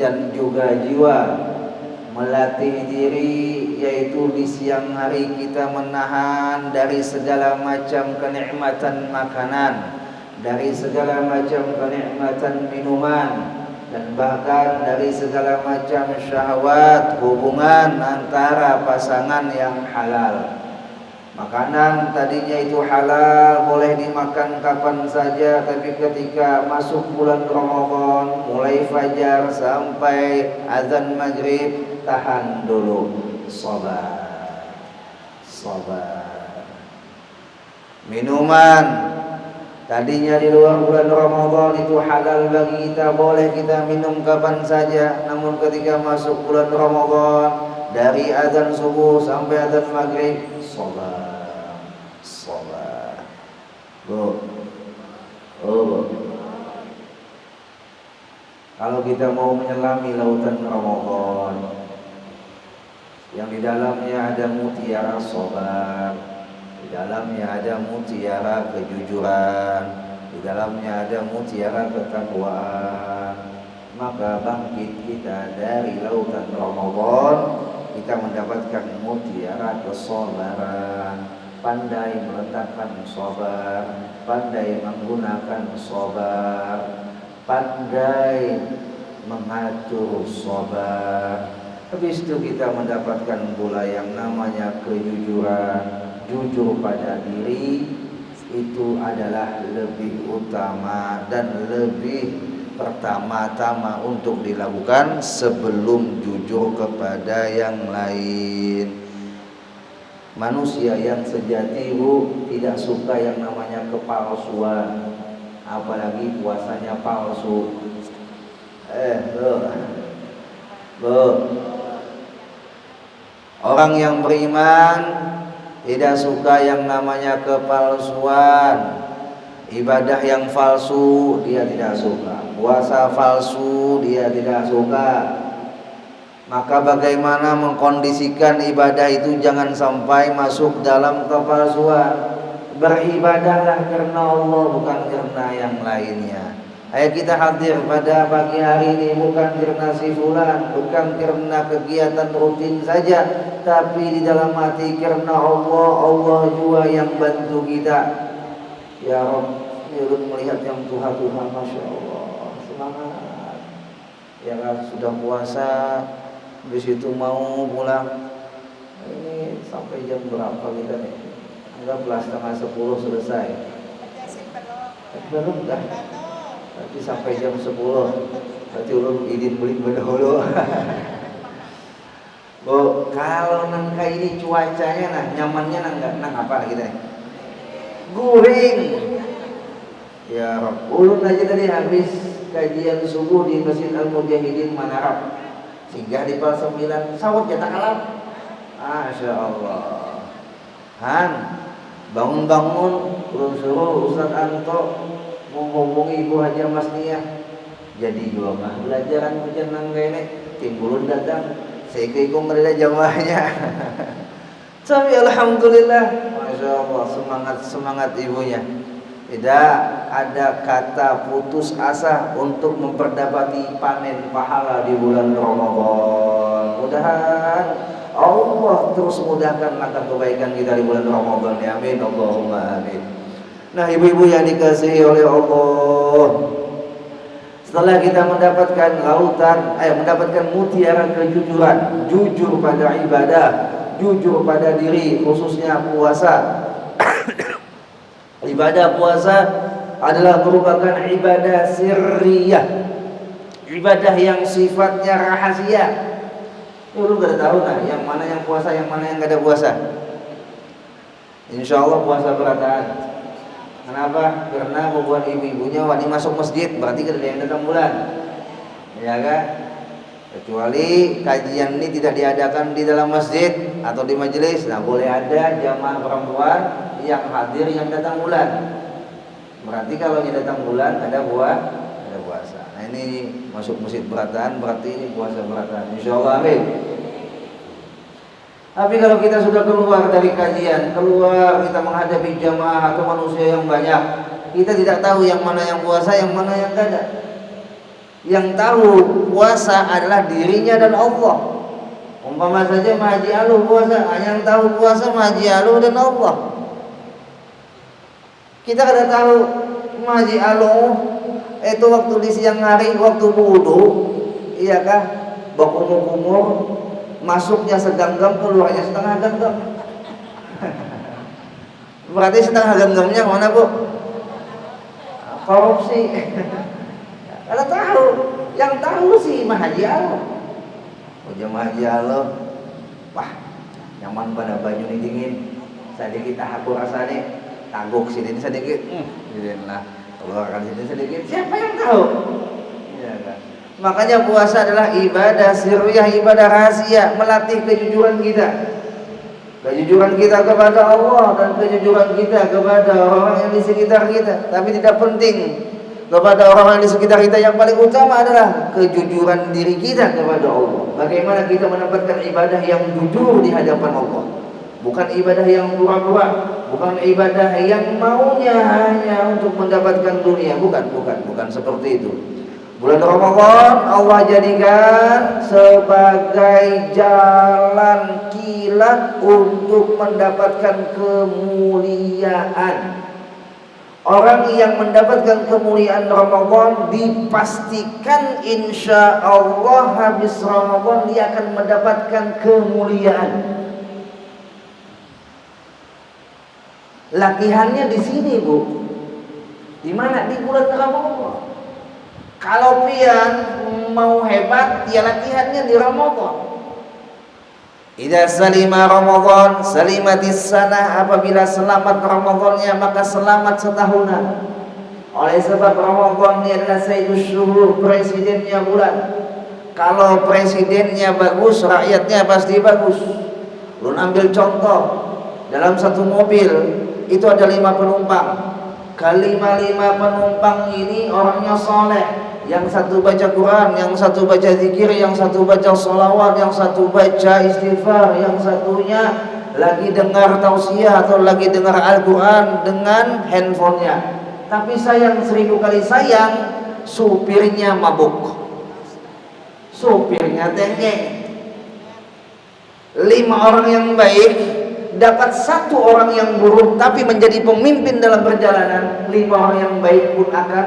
dan juga jiwa, melatih diri yaitu di siang hari kita menahan dari segala macam kenikmatan makanan, dari segala macam kenikmatan minuman, dan bahkan dari segala macam syahwat hubungan antara pasangan yang halal. Makanan tadinya itu halal, boleh dimakan kapan saja, tapi ketika masuk bulan Ramadan, mulai fajar sampai azan maghrib, tahan dulu, sabar, sabar. Minuman tadinya di luar bulan Ramadan itu halal bagi kita, boleh kita minum kapan saja, namun ketika masuk bulan Ramadan, dari azan subuh sampai azan maghrib, sabar, sabar. Bu, kalau kita mau menyelami lautan Ramadan yang di dalamnya ada mutiara sabar, di dalamnya ada mutiara kejujuran, di dalamnya ada mutiara ketakwaan, maka bangkit kita dari lautan Ramadan, kita mendapatkan mutiara kesabaran, pandai meletakkan sabar, pandai menggunakan sabar, pandai mengatur sabar. Habis itu kita mendapatkan pula yang namanya kejujuran. Jujur pada diri itu adalah lebih utama dan lebih pertama-tama untuk dilakukan sebelum jujur kepada yang lain. Manusia yang sejati tidak suka yang namanya kepalsuan, apalagi puasanya palsu. Orang yang beriman tidak suka yang namanya kepalsuan. Ibadah yang palsu dia tidak suka, puasa palsu dia tidak suka. Maka bagaimana mengkondisikan ibadah itu jangan sampai masuk dalam kepalsuan. Beribadahlah karena Allah, bukan karena yang lainnya. Ayo kita hadir pada pagi hari ini bukan karena si fulan, bukan karena kegiatan rutin saja, tapi di dalam hati karena Allah. Allah juga yang bantu kita. Ya Rabb, ulun melihat yang Tuhan, Masya Allah, semangat. Ya kan, sudah puasa, habis itu mau pulang. Ini sampai jam berapa kita nih? Anggaplah setengah 10 selesai. Belum dah. Nanti sampai jam 10. Berarti ulun izin beli dahulu. Bu, kalau nang ini cuacanya nyamannya nang apa kita? Guring. Ya Rabb, ulun aja tadi habis kajian subuh di Masjid Al-Mujahidin Manarap. Singgah di Pal 9, sawut jatah alam. Masya Allah. Han, bangun-bangun, ulun suruh Ustaz Anto menghubungi Ibu Haja Masniyah. Jadi juga mah belajaran hujan nang kene, timbulun datang. Saya ikut ngerida jamaahnya. Tapi alhamdulillah, Masya Allah, semangat ibunya. Tidak ada kata putus asa untuk memperdapati panen pahala di bulan Ramadan. Mudah-mudahan Allah terus mudahkan langkah kebaikan kita di bulan Ramadan. Amin, Allahumma amin. Nah, ibu-ibu yang dikasihi oleh Allah, setelah kita mendapatkan mendapatkan mutiara kejujuran, jujur pada ibadah, jujur pada diri, khususnya puasa. Ibadah puasa adalah merupakan ibadah sirriyah, ibadah yang sifatnya rahasia. Lu gak tahu yang mana yang puasa, yang mana yang gak ada puasa. Insya Allah puasa berataan. Kenapa? Karena membuat ibu-ibunya wani masuk masjid, berarti ada yang datang bulan, ya kan? Kecuali kajian ini tidak diadakan di dalam masjid atau di majelis, nah boleh ada jamaah perempuan yang hadir yang datang bulan. Berarti kalau yang datang bulan ada puasa. Nah ini masuk masjid berataan, berarti ini puasa berataan. Insyaallah amin. Tapi kalau kita sudah keluar dari kajian, keluar kita menghadapi jamaah atau manusia yang banyak, kita tidak tahu yang mana yang puasa, yang mana yang tidak ada. Yang tahu puasa adalah dirinya dan Allah. Umpama saja Mahaji Alu puasa, yang tahu puasa Mahaji Alu dan Allah. Kita kada tahu Mahaji Alu itu waktu di siang hari, waktu wudu, iya kah? Berkumur-kumur, masuknya segenggam, keluarnya setengah genggam. Berarti setengah genggamnya mana, Bu? Korupsi. Ada tahu, yang tahu sih Mahaji Allah. Udah Mahaji Allah, wah nyaman pada baju ini dingin. Sedikit aku rasanya taguk sini sedikit, lah keluarkan sini sedikit. Siapa yang tahu? Ya kan? Makanya puasa adalah ibadah sirriyah, ibadah rahasia, melatih kejujuran kita. Kejujuran kita kepada Allah dan kejujuran kita kepada orang yang di sekitar kita. Tapi tidak penting kepada orang yang di sekitar kita, yang paling utama adalah kejujuran diri kita kepada Allah. Bagaimana kita menempatkan ibadah yang jujur di hadapan Allah, bukan ibadah yang pura-pura, bukan ibadah yang maunya hanya untuk mendapatkan dunia, bukan seperti itu. Bulan Ramadan Allah jadikan sebagai jalan kilat untuk mendapatkan kemuliaan. Orang yang mendapatkan kemuliaan Ramadan dipastikan insya Allah habis Ramadan dia akan mendapatkan kemuliaan. Latihannya di sini, Bu. Di mana? Di bulan Ramadan. Kalau pian mau hebat, ya latihannya di Ramadan. Idza salima Ramadan salimatis sanah, apabila selamat Ramadannya maka selamat setahunan. Oleh sebab Ramadan ini adalah sayyidus syuhur, presidennya bulan. Kalau presidennya bagus, rakyatnya pasti bagus. Lu ambil contoh, dalam satu mobil itu ada 5 penumpang. Kelima-lima penumpang ini orangnya soleh. Yang satu baca Quran, yang satu baca zikir, yang satu baca sholawat, yang satu baca istighfar, yang satunya lagi dengar tausiah atau lagi dengar Al-Quran dengan handphonenya. Tapi sayang, 1000 kali sayang, supirnya mabuk, supirnya tengeng. 5 orang yang baik dapat 1 orang yang buruk, tapi menjadi pemimpin dalam perjalanan. 5 orang yang baik pun akan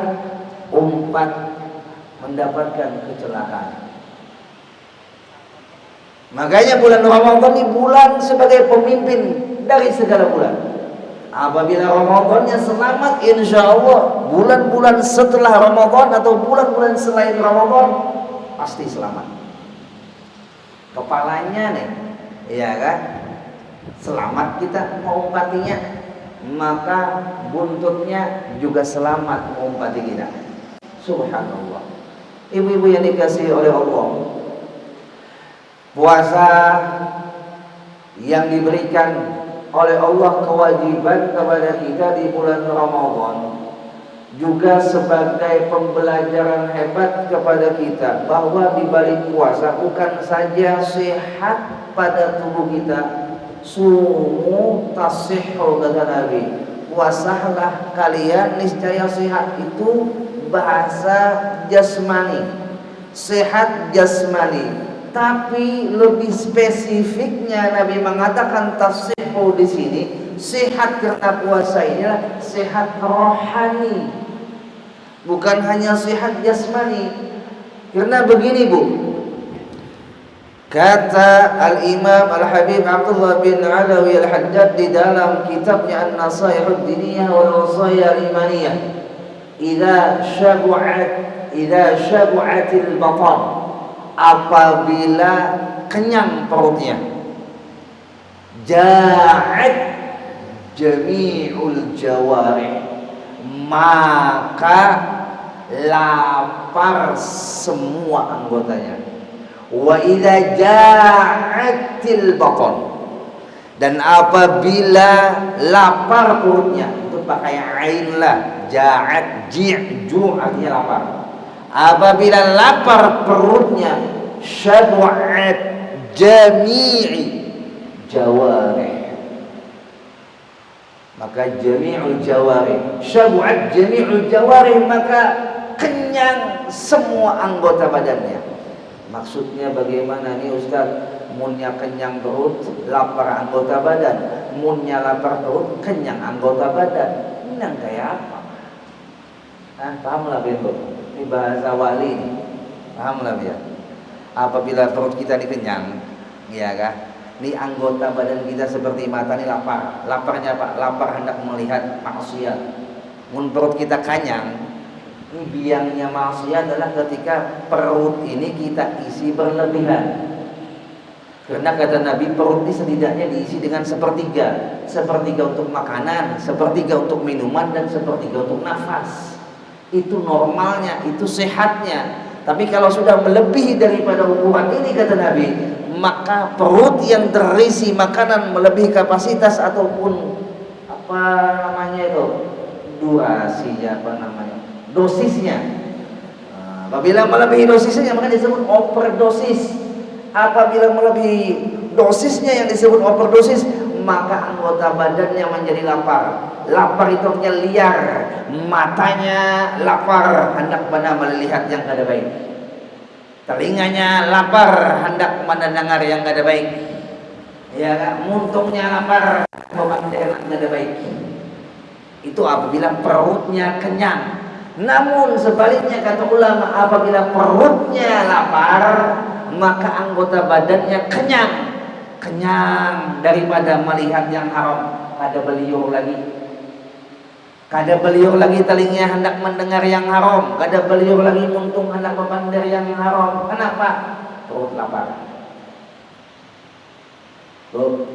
umpat mendapatkan kecelakaan. Makanya bulan Ramadan ini bulan sebagai pemimpin dari segala bulan. Apabila Ramadannya selamat, insya Allah bulan-bulan setelah Ramadan atau bulan-bulan selain Ramadan pasti selamat. Kepalanya nih, ya kan, selamat kita mengumpatinya, maka buntutnya juga selamat mengumpati kita. Subhanallah. Ibu-ibu yang dikasihi oleh Allah, puasa yang diberikan oleh Allah kewajiban kepada kita di bulan Ramadan juga sebagai pembelajaran hebat kepada kita bahwa di balik puasa bukan saja sehat pada tubuh kita, sumu tasihhu kata Nabi, puasalah kalian niscaya sehat. Itu bahasa jasmani, sehat jasmani. Tapi lebih spesifiknya Nabi mengatakan tasihhu di sini, sehat karena puasa ini adalah sehat rohani, bukan hanya sehat jasmani. Karena begini, Bu, kata Al-Imam Al-Habib Abdullah bin Alawi Al-Haddad di dalam kitabnya An-Nasaihud Diniyah wal Wasaya Al-Imaniyah, idza syabu'atil batan, apabila kenyang perutnya, ja'at jami'ul jawarih, maka lapar semua anggotanya. Wa idza ja'atil batan, dan apabila lapar perutnya, itu pakai ain lah, ja'at, ji'ju artinya lapar. Apabila lapar perutnya, syabu'at jami'i jawarih, maka jami'ul jawarih, syabu'at jami'ul jawarih, maka kenyang kenyang semua anggota badannya. Maksudnya bagaimana nih Ustaz? Munnya kenyang perut, lapar anggota badan. Munnya lapar perut, kenyang anggota badan. Kenyang kayak apa? Nah, pahamlah betul. Ini bahasa wali nih. Pahamlah ya. Apabila perut kita dikenyang, ya kah? Ini anggota badan kita seperti mata nih lapar. Laparnya apa? Lapar hendak melihat maksiat. Mun perut kita kenyang, ini biangnya maksiat adalah ketika perut ini kita isi berlebihan. Karena kata Nabi, perut ini setidaknya diisi dengan sepertiga. Sepertiga untuk makanan, sepertiga untuk minuman, dan sepertiga untuk nafas. Itu normalnya, itu sehatnya. Tapi kalau sudah melebihi daripada ukuran ini kata Nabi, maka perut yang terisi makanan melebihi kapasitas ataupun apa namanya itu, durasinya, apa namanya, dosisnya. Apabila melebihi dosisnya maka disebut overdosis. Apabila melebihi dosisnya yang disebut overdosis, maka anggota badannya menjadi lapar. Lapar itu artinya liar, matanya lapar hendak pada melihat yang kada baik, telinganya lapar hendak mendengar yang kada baik, ya, muntungnya lapar memandang yang kada baik. Itu apabila perutnya kenyang. Namun sebaliknya kata ulama, apabila perutnya lapar, maka anggota badannya kenyang daripada melihat yang haram. Kada beliur lagi telinganya hendak mendengar yang haram, kada beliur lagi muntung hendak memandang yang haram. Kenapa? Perut lapar. Tuh,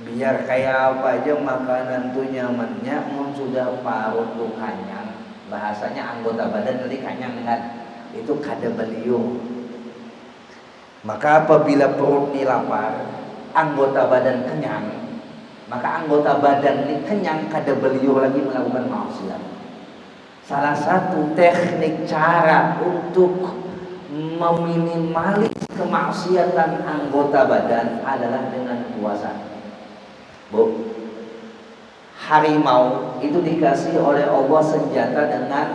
biar kayak apa aja makanan tuh nyamannya, mun sudah parut tuh kenyang, bahasanya anggota badan tadi kenyang kan, itu kada beliur. Maka apabila perut ini lapar, anggota badan kenyang, maka anggota badan ini kenyang, kada beliur lagi melakukan maksiat. Salah satu teknik cara untuk meminimalis kemaksiatan anggota badan adalah dengan puasa. Bu, harimau itu dikasih oleh Allah senjata dengan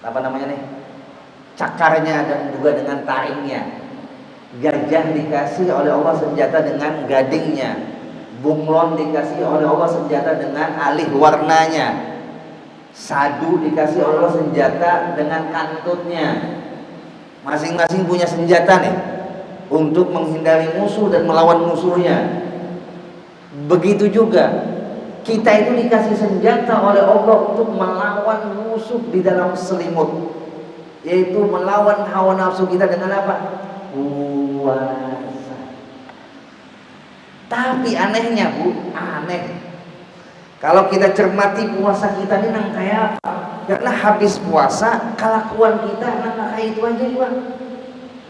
apa namanya nih, cakarnya dan juga dengan taringnya. Gajah dikasih oleh Allah senjata dengan gadingnya. Bunglon dikasih oleh Allah senjata dengan alih warnanya. Sadu dikasih oleh Allah senjata dengan kantutnya. Masing-masing punya senjata nih untuk menghindari musuh dan melawan musuhnya. Begitu juga kita itu dikasih senjata oleh Allah untuk melawan musuh di dalam selimut, yaitu melawan hawa nafsu kita dengan apa? Puasa. Tapi anehnya Bu, kalau kita cermati puasa kita ini nang kayak apa? Karena habis puasa kelakuan kita nang kayak itu aja juga.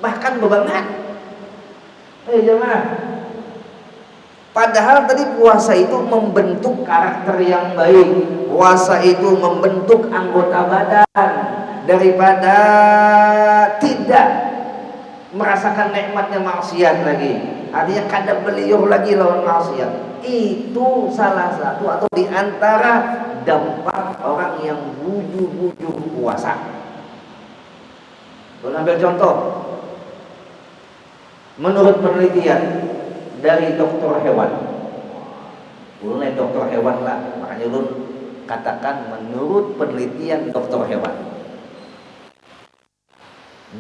Bahkan bebangan. Jemaah. Padahal tadi puasa itu membentuk karakter yang baik. Puasa itu membentuk anggota badan daripada tidak merasakan nikmatnya maksiat lagi. Artinya kada beliur lagi lawan maksiat. Itu salah satu atau diantara dampak orang yang buju-buju puasa. Boleh ambil contoh. Menurut penelitian dari dokter hewan, boleh dokter hewan lah, makanya lu katakan menurut penelitian dokter hewan,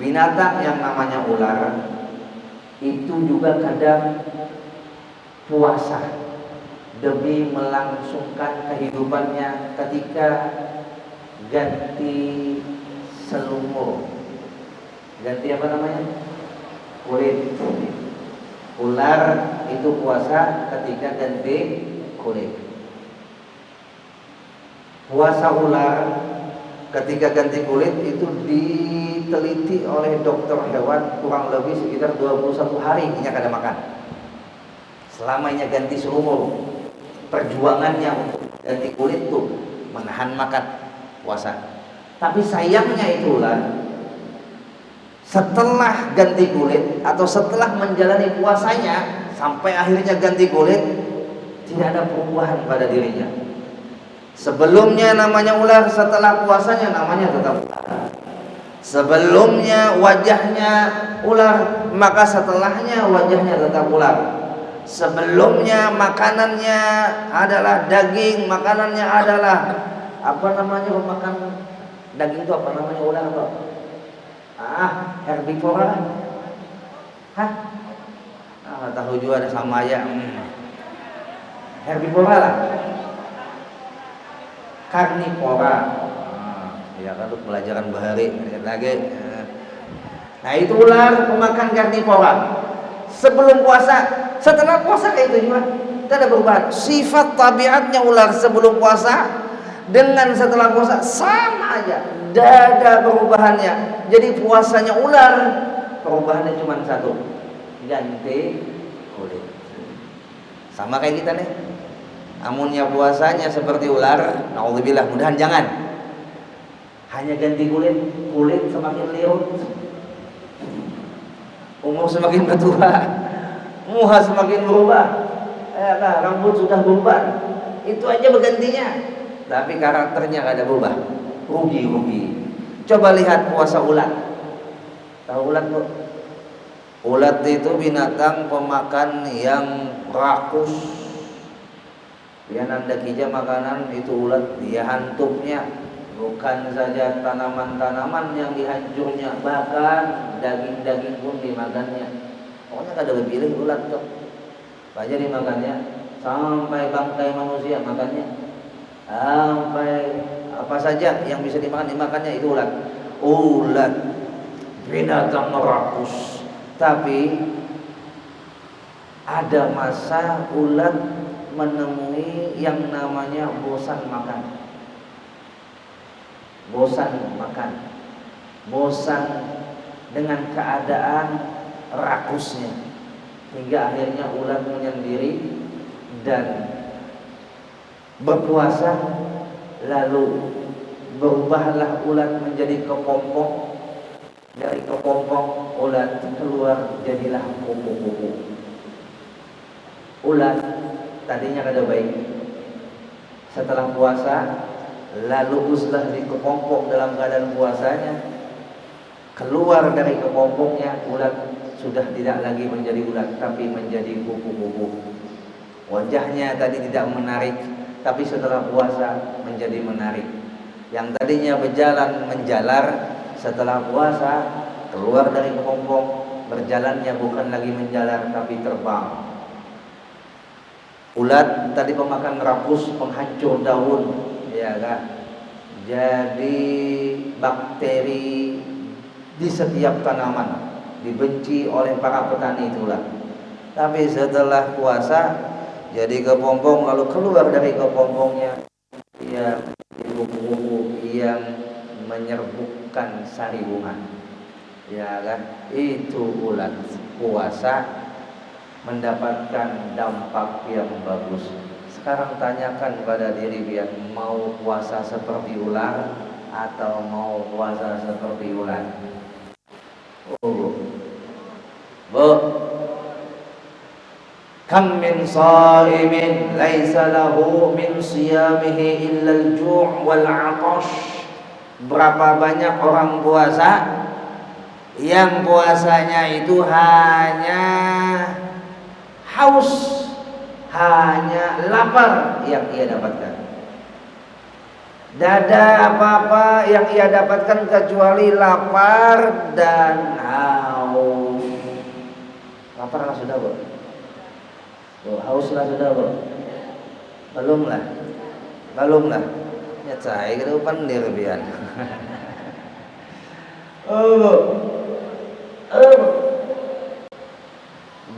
binatang yang namanya ular itu juga kadang puasa demi melangsungkan kehidupannya ketika ganti selumur, ganti apa namanya, kulit. Ular itu puasa ketika ganti kulit. Puasa ular ketika ganti kulit itu diteliti oleh dokter hewan kurang lebih sekitar 21 hari ini kada makan. Selamanya ganti seumur. Perjuangannya untuk ganti kulit tuh menahan makan puasa. Tapi sayangnya itu ular setelah ganti kulit atau setelah menjalani puasanya sampai akhirnya ganti kulit, tidak ada perubahan pada dirinya. Sebelumnya namanya ular, setelah puasanya namanya tetap ular. Sebelumnya wajahnya ular, maka setelahnya wajahnya tetap ular. Sebelumnya makanannya adalah daging, makanannya adalah apa namanya, makan daging itu apa namanya ular apa? Herbivora. Hah? Tahu juga ada sama ya. Herbivora lah. Karnivora. Ya kan, untuk pelajaran bahari lagi. Nah itu ular pemakan karnivora. Sebelum puasa, setelah puasa kayak itu juga tidak ada perubahan. Sifat tabiatnya ular sebelum puasa dengan setelah puasa sama aja, tidak ada perubahannya. Jadi puasanya ular, perubahannya cuma satu, ganti kulit. Sama kayak kita nih. Amunnya puasanya seperti ular, naudzubillah, mudahan jangan. Hanya ganti kulit semakin liut, umur semakin bertua, muka semakin berubah, rambut sudah berubah, itu aja bergantinya. Tapi karakternya gak ada berubah. Rugi. Coba lihat puasa ulat. Tahu ulat bu? Ulat itu binatang pemakan yang rakus. Dia nandakija makanan itu ulat. Dia hantuknya bukan saja tanaman-tanaman yang dihancurnya, bahkan daging-daging pun dimakannya. Pokoknya gak ada lebih ulat tuh. Banyak dimakannya, sampai bangkai manusia makannya. Sampai apa saja yang bisa dimakannya itu ulat. Ulat binatang rakus. Tapi ada masa ulat menemui yang namanya bosan makan. Bosan dengan keadaan rakusnya, hingga akhirnya ulat menyendiri dan berpuasa. Lalu berubahlah ulat menjadi kepompong. Dari kepompong ulat keluar jadilah kupu-kupu. Ulat tadinya kada baik, setelah puasa lalu uslah di kepompong dalam keadaan puasanya, keluar dari kepompongnya ulat sudah tidak lagi menjadi ulat tapi menjadi kupu-kupu. Wajahnya tadi tidak menarik, tapi setelah puasa menjadi menarik. Yang tadinya berjalan menjalar, setelah puasa keluar dari kepompong, berjalannya bukan lagi menjalar tapi terbang. Ulat tadi pemakan rakus, penghancur daun, ya kan? Jadi bakteri di setiap tanaman, dibenci oleh para petani itu ulat. Tapi setelah puasa jadi kepompong, lalu keluar dari kepompongnya ya kupu-kupu yang menyerbukkan sari bunga, ya kan? Itu ulat puasa mendapatkan dampak yang bagus. Sekarang tanyakan pada diri biar mau puasa seperti ular atau mau puasa seperti ulat. Bu, kam min shaimin laisa lahu min siyamihi illa al-ju' wal 'atash. Berapa banyak orang puasa yang puasanya itu hanya haus, hanya lapar yang ia dapatkan. Dada apa-apa yang ia dapatkan kecuali lapar dan haus. Lapar lah sudah, Bu. Haus lah sudah, Bu. Belum lah. Ya cai ke depan dia kebian.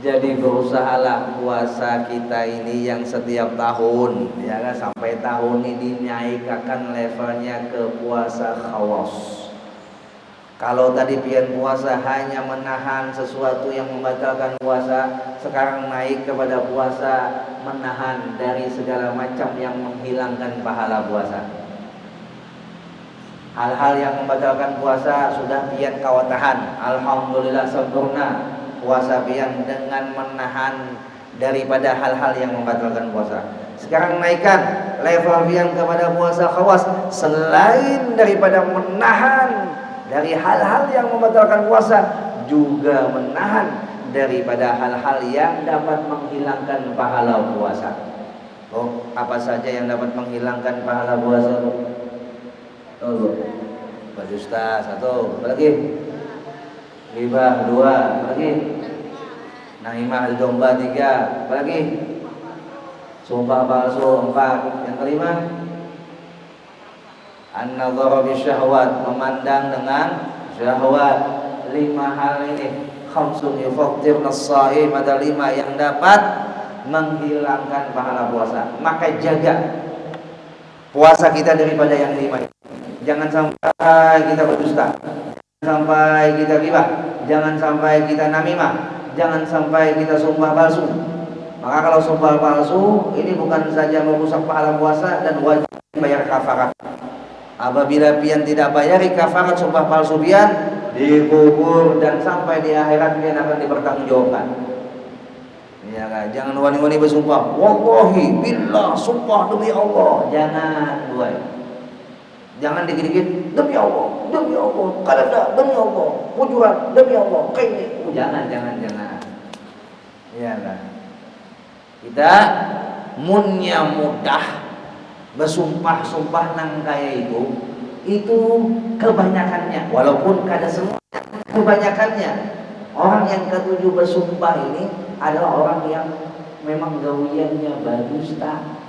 Jadi berusahalah puasa kita ini yang setiap tahun, ya kan, sampai tahun ini naikkan levelnya ke puasa khawas. Kalau tadi pian puasa hanya menahan sesuatu yang membatalkan puasa, sekarang naik kepada puasa menahan dari segala macam yang menghilangkan pahala puasa. Hal-hal yang membatalkan puasa sudah pian kawatahan, alhamdulillah sempurna. Puasa pian dengan menahan daripada hal-hal yang membatalkan puasa. Sekarang naikkan level yang kepada puasa khawas, selain daripada menahan dari hal-hal yang membatalkan puasa, juga menahan daripada hal-hal yang dapat menghilangkan pahala puasa. Oh, apa saja yang dapat menghilangkan pahala puasa? Oh, berdusta satu, apa lagi? Ghibah dua, apa lagi? Naimah domba tiga, apa lagi? Sumpah palsu empat. Yang kelima, an-nadhara bisyahwat, memandang dengan syahwat. Lima hal ini, khamsun yufattirna as-shaim, ada lima yang dapat menghilangkan pahala puasa. Maka jaga puasa kita daripada yang lima. Jangan sampai kita berdusta, jangan sampai kita ghibah, jangan sampai kita namimah, jangan sampai kita sumpah palsu. Maka kalau sumpah palsu ini bukan saja merusak pahala puasa dan wajib bayar kafarat. Apabila pian tidak bayari kafarat sumpah palsu pian, dikubur dan sampai di akhirat pian akan dipertanggungjawabkan. Ya kan? Jangan wani-wani bersumpah, wallahi billah, sumpah demi Allah. Jangan buat. Jangan dikit-dikit demi Allah, kadada demi Allah, wujuran demi Allah, kayak jangan. Ya kan? Kita munnya mudah bersumpah-sumpah nang kaya itu kebanyakannya, walaupun kada semua, kebanyakannya orang yang ketujuh bersumpah ini adalah orang yang memang gawiannya berdusta.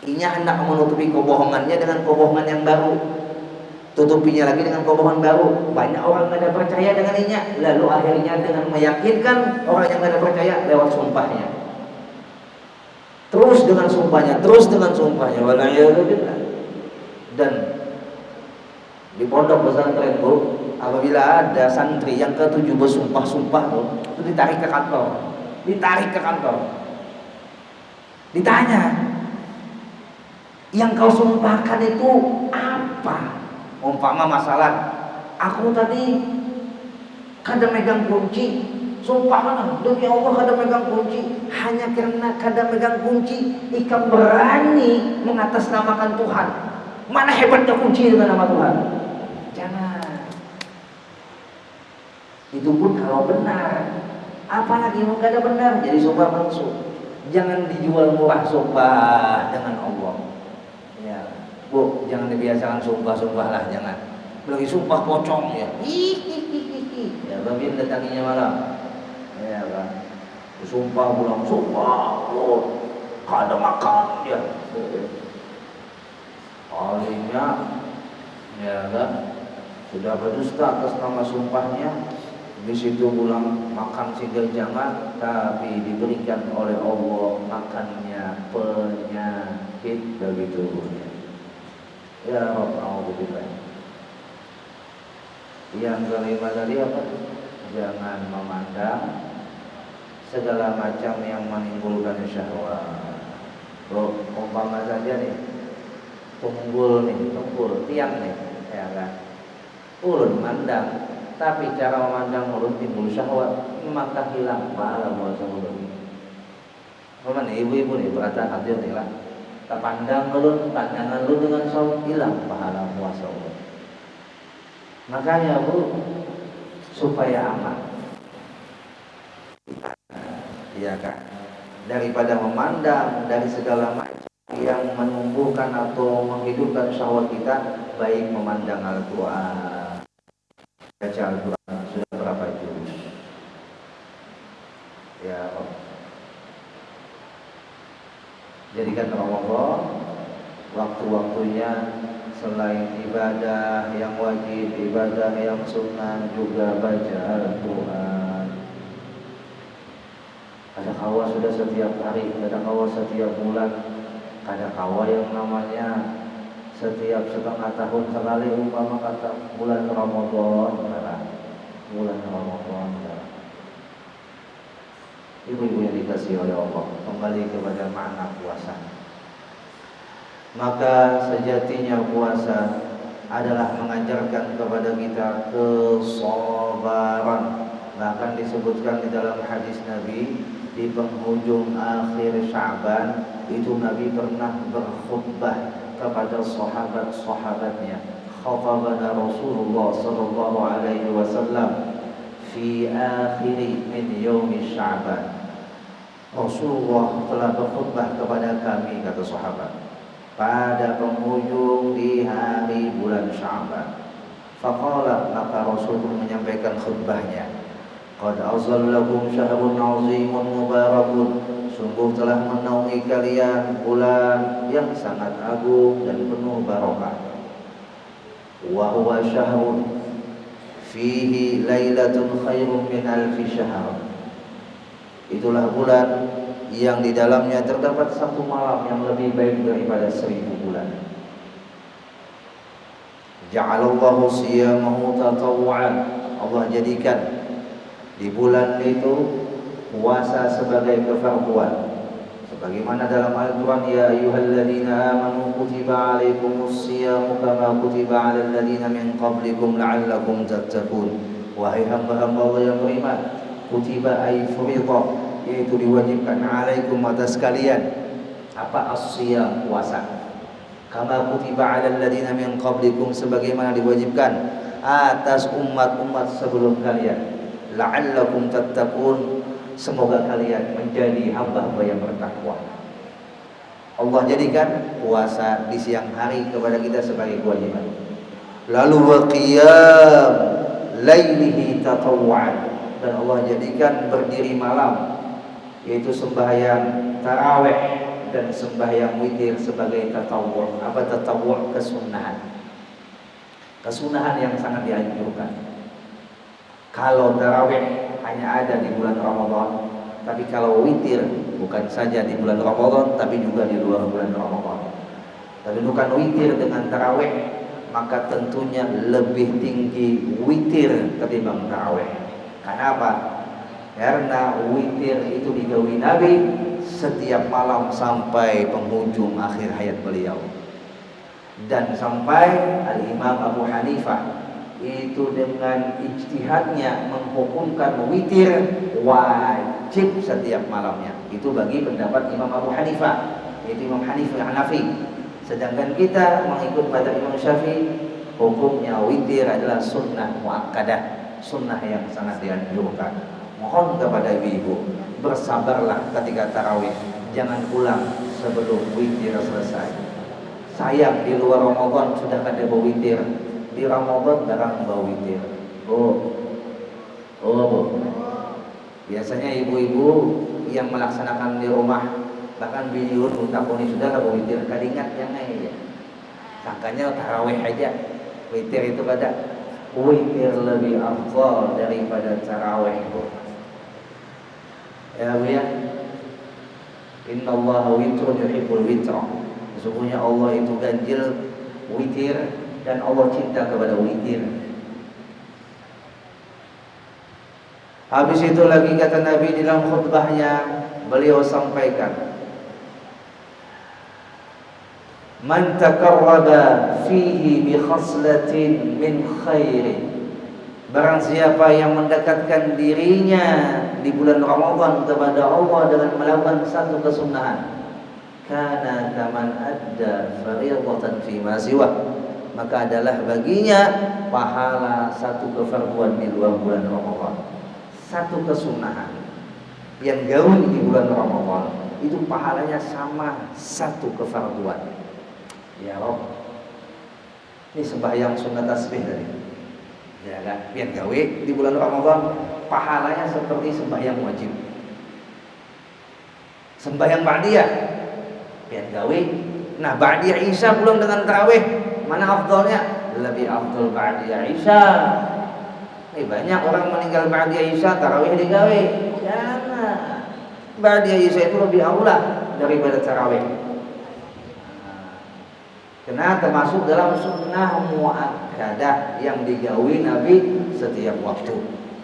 Inya hendak menutupi kebohongannya dengan kebohongan yang baru, tutupinya lagi dengan kebohongan baru. Banyak orang tidak percaya dengan inya, lalu akhirnya dengan meyakinkan orang yang tidak percaya lewat sumpahnya, terus dengan sumpahnya, wala'iyadzubillah. Dan di pondok pesantren bu, apabila ada santri yang ketujuh bersumpah-sumpah tuh, itu ditarik ke kantor, ditanya, yang kau sumpahkan itu apa? Umpama masalah, aku tadi kada megang kunci, sumpah mana? Demi Allah kada megang kunci. Hanya karena kada megang kunci, ikam berani mengatasnamakan Tuhan. Mana hebatnya kunci dengan nama Tuhan? Jangan. Itu pun kalau benar. Apalagi mau kada benar, jadi sumpah palsu. Jangan dijual murah sumpah dengan Allah. Ya, bu, jangan dibiasakan sumpah lah, jangan. Lagi sumpah pocong ya. Ya, bagian datanginya malam. Ya kan. Sumpah pulang, sumpah, kada makan ya. Alimnya, ya kan, sudah berdusta atas nama sumpahnya. Di situ pulang makan singgah jangan, tapi diberikan oleh Allah makannya penyakit bagi tubuhnya. Ya Rabbal. Yang kelima tadi apa? Jangan memandang segala macam yang menimbulkan syahwat. Umpama saja nih, tunggul tiang nih, ya kan? Ulun mandang, tapi cara memandang ulun timbul syahwat, maka hilang pahala puasa ulun. Mana ibu-ibu nih perhatian hadir nih lah. Tak pandang ulun, pandangan ulun dengan syahwat, hilang pahala puasa ulun. Makanya bu, supaya aman, ya kan, daripada memandang dari segala macam yang menumbuhkan atau menghidupkan syahwat kita, baik memandang Al-Quran, baca Al-Quran sudah berapa juz, ya, jadikan Ramadan waktu-waktunya selain ibadah yang wajib, ibadah yang sunnah, juga baca Al-Quran. Ada kawa sudah setiap hari, ada kawa setiap bulan, ada kawa yang namanya setiap setengah tahun sekali, umpama kata bulan Ramadan, bulan Ramadan. Ibu-ibu yang dikasihi oleh Allah, kembali kepada makna puasa. Maka sejatinya puasa adalah mengajarkan kepada kita kesabaran. Bahkan disebutkan di dalam hadis Nabi, di penghujung akhir Sya'ban itu Nabi pernah berkhutbah kepada sahabat-sahabatnya. Khatabana Rasulullah sallallahu alaihi wasallam fi akhiri min yaumi Sya'ban. Rasulullah telah berkhutbah kepada kami, kata sahabat, pada penghujung di hari bulan Sya'ban. Faqala, maka Rasul menyampaikan khutbahnya, qad azallakum syahrun 'azimun mubarakun, sungguh telah menaungi kalian bulan yang sangat agung dan penuh barokah. Wa huwa syahrun fihi lailatun khairun min alfi syahr. Itulah bulan yang di dalamnya terdapat satu malam yang lebih baik daripada 1000 bulan. Ja'alallahu siyamahu tatawwu'an. Allah jadikan di bulan itu puasa sebagai kefarduan. Sebagaimana dalam Al-Quran, ya ayyuhalladzina amanu kutiba alaikumus siyamu kama kutiba alal ladzina min qablikum la'allakum tattaqun. Wahai hamba-hamba Allah yang beriman, kutiba ay furiḍah, yaitu diwajibkan, alaikum atas kalian, apa? As-siyam, puasa. Kama kutiba alal ladzina min qablikum, sebagaimana diwajibkan atas umat-umat sebelum kalian. La'allakum tattaqun, semoga kalian menjadi hamba-hamba yang bertakwa. Allah jadikan puasa di siang hari kepada kita sebagai kewajiban. Lalu wa qiyam lailihi tatawwu'an, dan Allah jadikan berdiri malam, yaitu sembahyang tarawih dan sembahyang witir sebagai tatawwu'. Apa tatawwu'? Kesunahan. Kesunahan yang sangat dianjurkan. Kalau tarawih hanya ada di bulan Ramadan, tapi kalau witir bukan saja di bulan Ramadan, tapi juga di luar bulan Ramadan. Kedudukan witir dengan tarawih, maka tentunya lebih tinggi witir ketimbang tarawih. Karena apa? Karena witir itu digawi Nabi setiap malam sampai penghujung akhir hayat beliau. Dan sampai Al-Imam Abu Hanifah itu dengan ijtihadnya menghukumkan witir wajib setiap malamnya. Itu bagi pendapat Imam Abu Hanifah, yaitu Imam Hanafi. Sedangkan kita mengikut pada Imam Syafi'i, hukumnya witir adalah sunnah muakkadah, sunnah yang sangat dianjurkan. Mohon kepada ibu-ibu, bersabarlah ketika tarawih, jangan pulang sebelum witir selesai. Sayang, di luar Ramadan sudah ada witir, di Ramadan jarang bawa witir. Bu. Biasanya ibu-ibu yang melaksanakan di rumah, bahkan biniun mutakuni sudah bawa witir, kadingat yang ya. Sangkanya tarawih aja. Witir itu pada witir lebih afdal daripada tarawih itu. Ya Bu ya. Innallaha witrun yuhibbul witra. Sesungguhnya Allah itu ganjil witir dan Allah cinta kepada witir. Habis itu lagi kata Nabi di dalam khutbahnya, beliau sampaikan, man takarraba fihi bi khaslatin min khairin, barang siapa yang mendekatkan dirinya di bulan Ramadan kepada Allah dengan melakukan satu kesunahan, kana kaman adda fariidatan fi ma siwa, maka adalah baginya pahala satu kefarduan di luar bulan Ramadan. Satu kesunahan yang gaul di bulan Ramadan itu pahalanya sama satu kefarduan. Ya Rob, ini sembahyang sunat tasbih tadi, ya kan? Biar gawe di bulan Ramadan pahalanya seperti sembahyang wajib. Sembahyang ba'diyah biar gawe. Nah, ba'diyah Isya pulang dengan tarawih, mana afdalnya? Lebih afdal ba'diyah Isya. Banyak orang meninggal ba'diyah Isya, tarawih digawe. Jangan. Ba'diyah Isya itu lebih aula daripada tarawih. Karena termasuk dalam sunnah muakkadah yang digawi Nabi setiap waktu,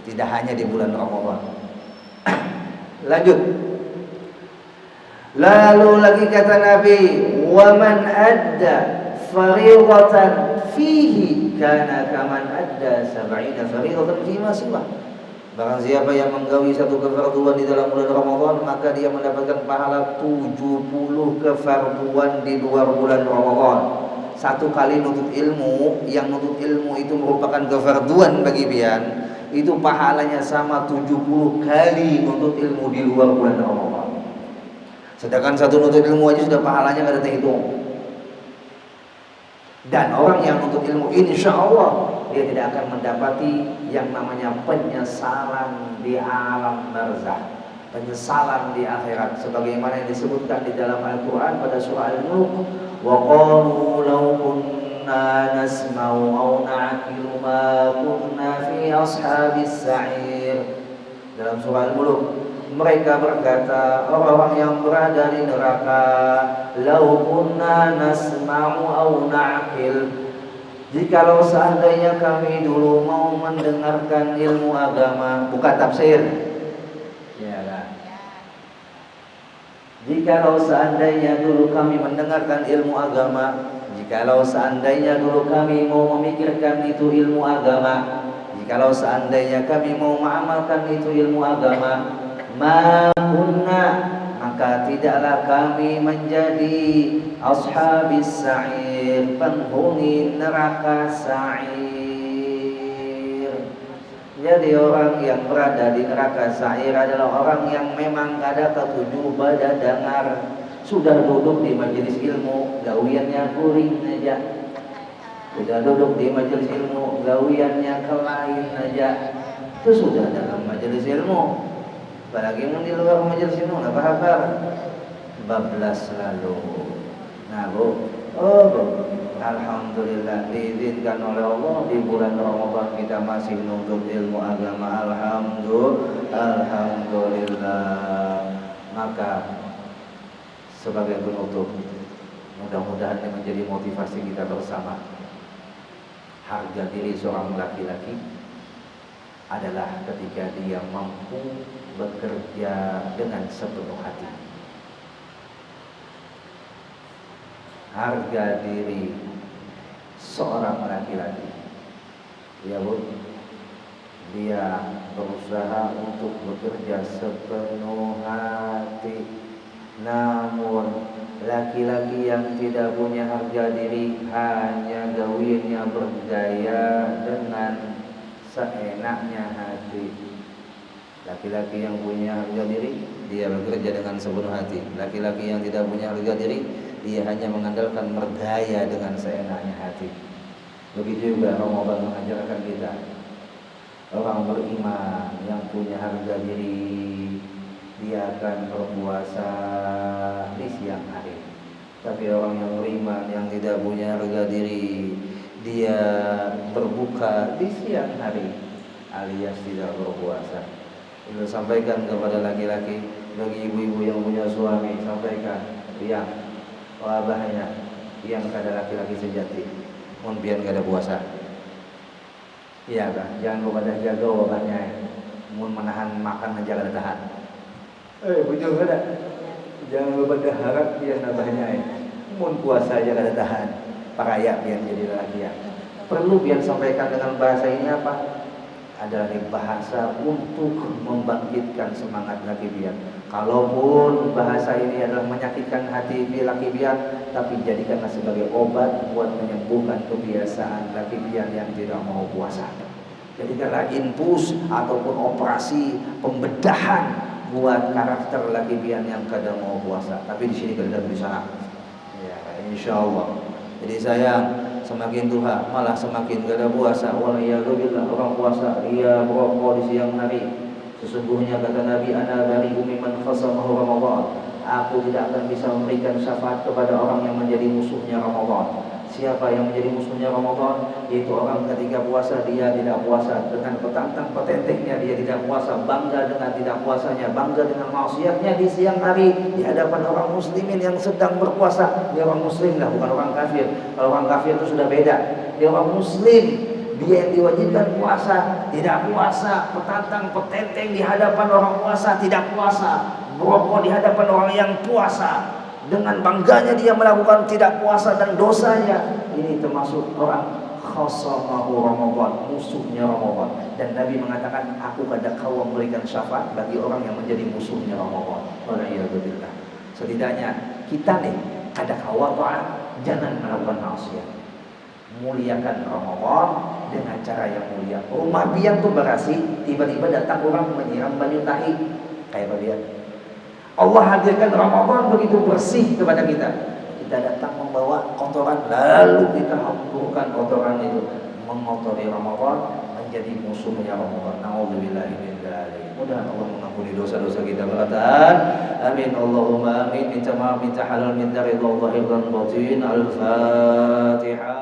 tidak hanya di bulan Ramadan. Lanjut. Lalu lagi kata Nabi, wa man adda fariidatan fihi kana kaman adda 70 fariidatan fi ma siwa. Barang siapa yang menggawi satu kefarduan di dalam bulan Ramadan, maka dia mendapatkan pahala 70 kefarduan di luar bulan Ramadan. Satu kali nuntut ilmu, yang nuntut ilmu itu merupakan kefarduan bagi pian, itu pahalanya sama 70 kali nuntut ilmu di luar bulan Ramadan. Sedangkan satu nuntut ilmu aja sudah pahalanya nggak ada terhitung. Dan orang yang nuntut ilmu, insya Allah dia tidak akan mendapati yang namanya penyesalan di alam barzakh, penyesalan di akhirat, sebagaimana yang disebutkan di dalam Al-Quran pada surah Al-Mulk. Wa qalu law kunna nasma'u aw na'qilu ma kunna fi ashabis sa'ir. Dalam surah Al-Mulk, mereka berkata, orang-orang yang berada di neraka, lau kunna nasma'u aw na'qil, jikalau seandainya kami dulu mau mendengarkan ilmu agama, bukan tafsir, ya kan? Jikalau seandainya dulu kami mendengarkan ilmu agama, jikalau seandainya dulu kami mau memikirkan itu ilmu agama, jikalau seandainya kami mau mengamalkan itu ilmu agama, ma kunna, maka tidaklah kami menjadi ashabis sa'ir, penghuni neraka sa'ir. Jadi orang yang berada di neraka sa'ir adalah orang yang memang kada ketujuh pada dengar, sudah duduk di majelis ilmu, gawiannya guring aja. Sudah duduk di majelis ilmu, gawiannya kelain aja. Itu sudah dalam majelis ilmu. Apalagi yang di luar majelis ilmu, apa kabar? Bablas lalu. Nah bu, alhamdulillah diizinkan oleh Allah di bulan Ramadan kita masih menuntut ilmu agama. Alhamdulillah. Maka sebagai penutup, mudah-mudahan ini menjadi motivasi kita bersama. Harga diri seorang laki-laki adalah ketika dia mampu bekerja dengan sepenuh hati. Harga diri seorang laki-laki, ya bu, dia berusaha untuk bekerja sepenuh hati. Namun laki-laki yang tidak punya harga diri, hanya gawiannya berdaya dengan seenaknya hati. Laki-laki yang punya harga diri, dia bekerja dengan sepenuh hati. Laki-laki yang tidak punya harga diri, dia hanya mengandalkan berdaya dengan seenaknya hati. Begitu juga Ramadan mengajarkan kita, orang beriman yang punya harga diri, dia akan berpuasa di siang hari. Tapi orang yang beriman yang tidak punya harga diri, dia berbuka di siang hari, alias tidak berpuasa. Kita sampaikan kepada laki-laki, bagi ibu-ibu yang punya suami, sampaikan, yang wabahnya, yang kada laki-laki sejati, mun biar kada puasa. Iya kan, jangan kepada jaga wabahnya, mun menahan makan aja kada tahan. Bujur kada, jangan kepada harap biar nabahnya, mun puasa aja kada tahan. Paraya biar jadi laki ya. Perlu biar sampaikan dengan bahasa ini apa? Adalah bahasa untuk membangkitkan semangat laki biar. Kalaupun bahasa ini adalah menyakitkan hati laki biar, tapi jadikanlah sebagai obat buat menyembuhkan kebiasaan laki biar yang tidak mau puasa. Jadikanlah infus ataupun operasi pembedahan buat karakter laki biar yang kadang mau puasa. Tapi di sini kada bisa. Ya, insya Allah. Jadi sayang, semakin tua malah semakin gak ada puasa. Waliyadzubillah, orang puasa dia merokok di siang hari. Sesungguhnya kata Nabi, ana bari'u mimman khasamahu Ramadan. Aku tidak akan bisa memberikan syafaat kepada orang yang menjadi musuhnya Ramadan. Siapa yang menjadi musuhnya Ramadan? Yaitu orang ketika puasa dia tidak puasa, dengan petantang petentengnya dia tidak puasa, bangga dengan tidak puasanya, bangga dengan maksiatnya di siang hari di hadapan orang muslimin yang sedang berpuasa. Dia orang muslim lah, bukan orang kafir. Kalau orang kafir itu sudah beda. Dia orang muslim, dia yang diwajibkan puasa, tidak puasa, petantang petenteng di hadapan orang puasa, tidak puasa, merokok di hadapan orang yang puasa. Dengan bangganya dia melakukan tidak puasa dan dosanya. Ini termasuk orang khasamahu Ramadan, musuhnya Ramadan. Dan Nabi mengatakan, aku kada kau memberikan syafaat bagi orang yang menjadi musuhnya Ramadan. Waliyadzubillah. Setidaknya kita nih kada kawa taat, jangan melakukan maksiat. Muliakan Ramadan dengan cara yang mulia. Rumah biang tuh berasi, tiba-tiba datang orang menyiram menyuntahi. Kayak lihat, Allah hadirkan Ramadan begitu bersih kepada kita. Kita datang membawa kotoran, lalu kita hamburkan kotoran itu, mengotori Ramadan, menjadi musuhnya Ramadan. Na'udzubillahi min dzalik. Mudah Allah mengampuni dosa-dosa kita berkatan. Amin Allahumma amin. Minta maaf, minta halal, minta ridha Allah dan batin. Al-Fatihah.